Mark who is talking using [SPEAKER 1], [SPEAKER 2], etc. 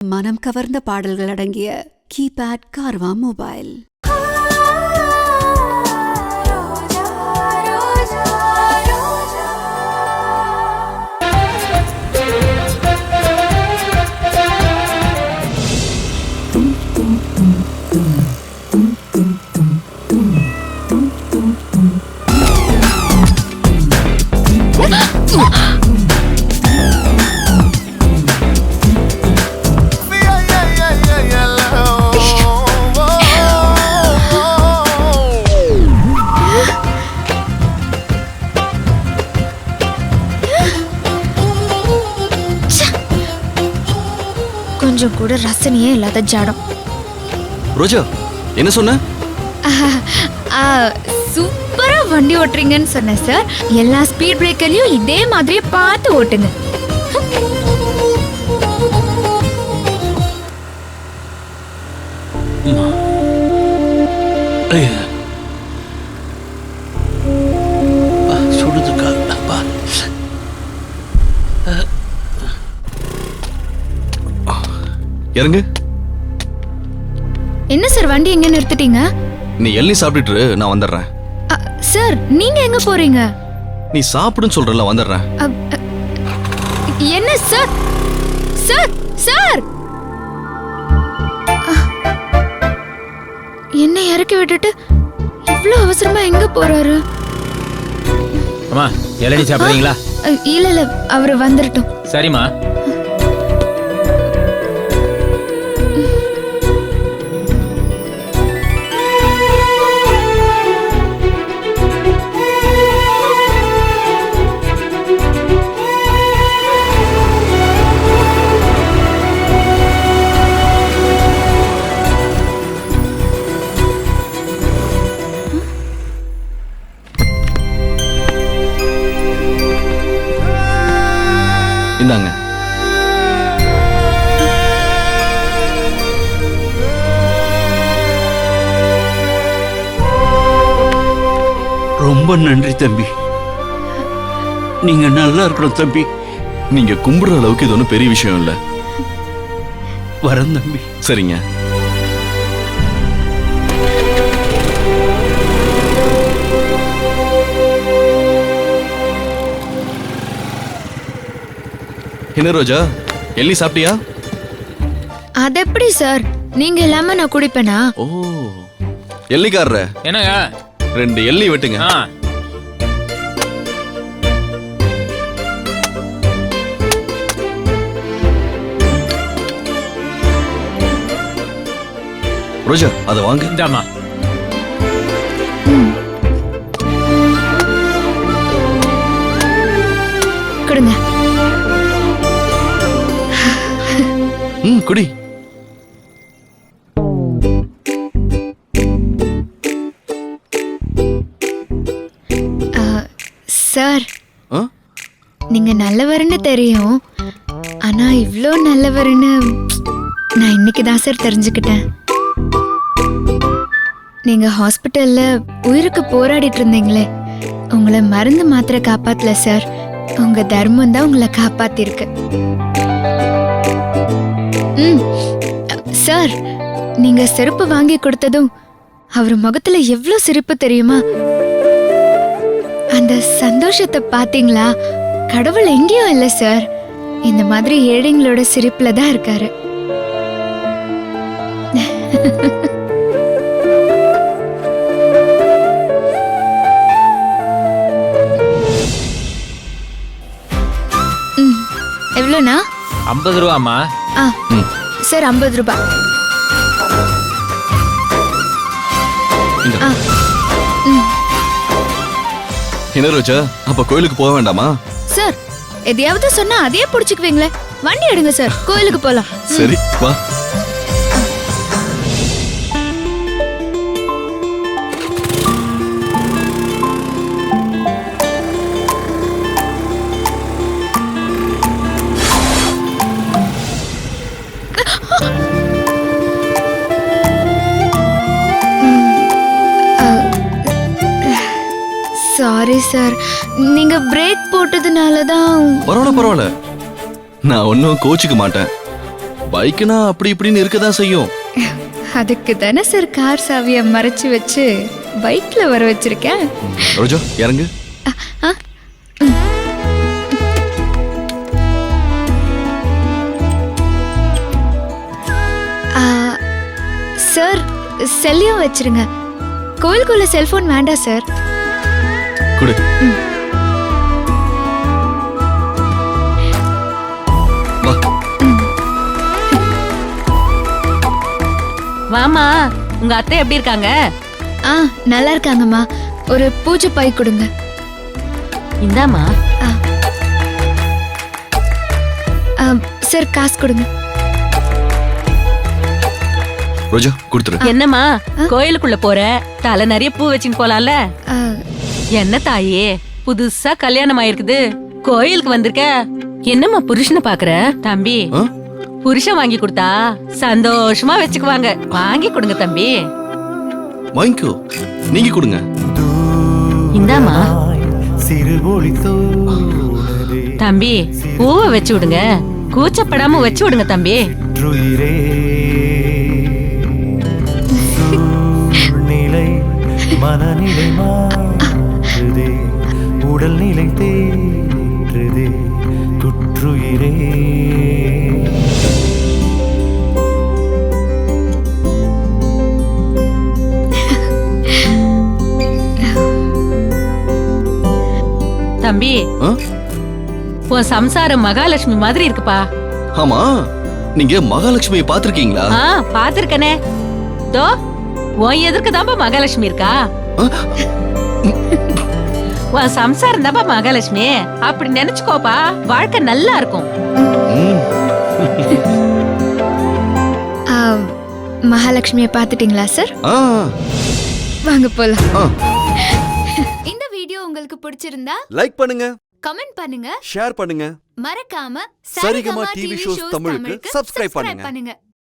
[SPEAKER 1] மனம் கவர்ந்த பாடல்கள் அடங்கிய கீபேட் கார்வா மொபைல்.
[SPEAKER 2] கொஞ்சம் கூட ரசனையே இல்லாத ஜடம்.
[SPEAKER 3] ரோஜா, என்ன சொன்ன?
[SPEAKER 2] சூப்பரா வண்டி ஓட்டுறீங்கன்னு சொன்னேன் சார். எல்லா ஸ்பீட் பிரேக்கர்லயும் இதே மாதிரியே பார்த்து ஓட்டுங்க.
[SPEAKER 3] இறங்கு.
[SPEAKER 2] என்ன சார் வண்டி எங்க நிறுத்திட்டீங்க?
[SPEAKER 3] நீ எள்ளி சாப்பிட்டுட்டு நான் வந்துடுறேன்.
[SPEAKER 2] சார் நீங்க எங்க போறீங்க?
[SPEAKER 3] நீ சாப்பிடுன்னு சொல்றல, வந்துடுறேன்.
[SPEAKER 2] என்ன சார்? சார் சார் என்ன இறக்கி விட்டுட்டு இவ்வளவு அவசரமா எங்க போறாரு?
[SPEAKER 4] அம்மா, இளநீ சாப்பிடுறீங்களா?
[SPEAKER 2] இல்ல இல்ல, அவரு வந்துடட்டும்.
[SPEAKER 4] சரிம்மா.
[SPEAKER 3] இந்தாங்க.
[SPEAKER 5] ரொம்ப நன்றி தம்பி. நீங்க நல்லா இருக்கணும் தம்பி.
[SPEAKER 3] நீங்க கும்பிடுற அளவுக்கு இது ஒன்றும் பெரிய விஷயம் இல்ல.
[SPEAKER 5] வரேன் தம்பி.
[SPEAKER 3] சரிங்க. என்ன ரோஜா, எள்ளி சாப்பிட்டியா?
[SPEAKER 2] அது எப்படி சார்? நீங்க இல்லாம நான் குடிப்பேனா?
[SPEAKER 3] ஓ, எள்ளிக்காரர
[SPEAKER 4] என்னங்க?
[SPEAKER 3] 2 எள்ளி வெட்டுங்க. ரோஜா, அதை வாங்க.
[SPEAKER 4] இந்தாமா.
[SPEAKER 2] கொடுங்க.
[SPEAKER 3] குடி.
[SPEAKER 2] சார், நீங்க நல்லவர்னு தெரியும். ஆனா இவ்ளோ நல்லவர்னு நான் இன்னைக்கு தான் சார் தெரிஞ்சுக்கிட்டேன். நீங்க ஹாஸ்பிட்டல்ல உயிருக்கு போராடிட்டு இருந்தீங்களே, உங்களை மருந்து மாத்திரை காப்பாத்தல சார். உங்க தர்மம் தான் உங்களை காப்பாத்திருக்கு. சார், நீங்க செருப்பு வாங்கி கொடுத்ததும் அவர் முகத்துல எவ்வளவு சிரிப்பு தெரியுமா? அந்த சந்தோஷத்தை பாத்தீங்களா? கடவுள் எங்கேயும் இல்ல சார், இந்த மாதிரி ஏழைங்களோட சிரிப்புல தான் இருக்காரு. எவ்வளோண்ணா?
[SPEAKER 4] 50 ரூபாம்மா.
[SPEAKER 2] சார் 50 ரூபாய்.
[SPEAKER 3] என்ன ரோஜா, அப்ப கோயிலுக்கு போக வேண்டாமா?
[SPEAKER 2] சார், எதையாவது சொன்னா அதே புடிச்சுக்குவீங்களே. வண்டி எடுங்க சார், கோயிலுக்கு போலாம்.
[SPEAKER 3] சரி வா.
[SPEAKER 2] சாரி சார், நீங்க பிரேக் போட்டதுனால தான்.
[SPEAKER 3] பரவாயில்ல பரவாயில்ல, நான் ஒன்னும் கோச்சிக்க மாட்டேன். பைக்குனா அப்படி இப்படின்னு இருக்கதான் செய்யும்.
[SPEAKER 2] அதுக்கு தானே சார் கார் சாவியை மறைச்சு வச்சு பைக்ல வர வச்சிருக்கேன்.
[SPEAKER 3] ரோஜா இறங்கு.
[SPEAKER 2] ஆ, ஆ, சார் செல்லியும் வச்சிருங்க. கோயிலுக்குள்ள செல்போன் வேண்டாம் சார்.
[SPEAKER 3] குடு. வா.
[SPEAKER 6] வாமா, உங்க அத்தை எப்படி இருக்காங்க?
[SPEAKER 2] ஆ, நல்லா இருக்காங்கம்மா. ஒரு பூஜை பை கொடுங்க.
[SPEAKER 6] இந்தாமா.
[SPEAKER 2] ஆ, சார் காசு கொடுங்க.
[SPEAKER 3] ரோஜா கொடுத்துரு.
[SPEAKER 6] என்னம்மா கோயிலுக்குள்ள போற, தலை நிறைய பூ வச்சுன்னு போலாம்ல?
[SPEAKER 2] ஆ,
[SPEAKER 6] என்ன தாயே, புதுசா கல்யாணம் ஆயிருக்குது, கோயிலுக்கு வந்திருக்க. என்னம்மா புருஷனை பாக்குற? தம்பி,
[SPEAKER 3] ஆ?
[SPEAKER 6] புருஷன் வாங்கி கொடுத்தா சந்தோஷமா வச்சுக்குவாங்க. வாங்கி கொடுங்க தம்பி.
[SPEAKER 3] வாங்கிக்கோ. நீங்க கொடுங்க.
[SPEAKER 6] இந்தாமா. தம்பி, பூவை வச்சு விடுங்க, கூச்சப்படாம வச்சு விடுங்க தம்பி.
[SPEAKER 7] மனநிலை மாறுதே, உடல்நிலை தேற்றுதே, குற்றுயிரே.
[SPEAKER 6] தம்பி,
[SPEAKER 3] ஆ?
[SPEAKER 6] உன் சம்சாரம் மகாலட்சுமி மாதிரி இருக்குப்பா.
[SPEAKER 3] ஆமா, நீங்க மகாலட்சுமியை பாத்திருக்கீங்களா?
[SPEAKER 6] பாத்திருக்கனே. தோ உன் எதற்கு தான்ப்பா மகாலட்சுமி இருக்கா? உன் சம்சாரம் தான்ப்பா மகாலட்சுமி. அப்படி நினைச்சுக்கோப்பா, வாழ்க்கை நல்லா இருக்கும்.
[SPEAKER 2] ஆ, மகாலட்சுமியை பார்த்துட்டீங்களா சார்?
[SPEAKER 3] ஆ.
[SPEAKER 2] வாங்க போலாம்.
[SPEAKER 3] ஆ.
[SPEAKER 2] இந்த வீடியோ உங்களுக்கு பிடிச்சிருந்தா
[SPEAKER 8] லைக் பண்ணுங்க,
[SPEAKER 2] கமெண்ட் பண்ணுங்க,
[SPEAKER 8] ஷேர் பண்ணுங்க,
[SPEAKER 2] மறக்காம
[SPEAKER 8] சரிகமா டிவி ஷோஸ் தமிழுக்கு சப்ஸ்கிரைப் பண்ணுங்க.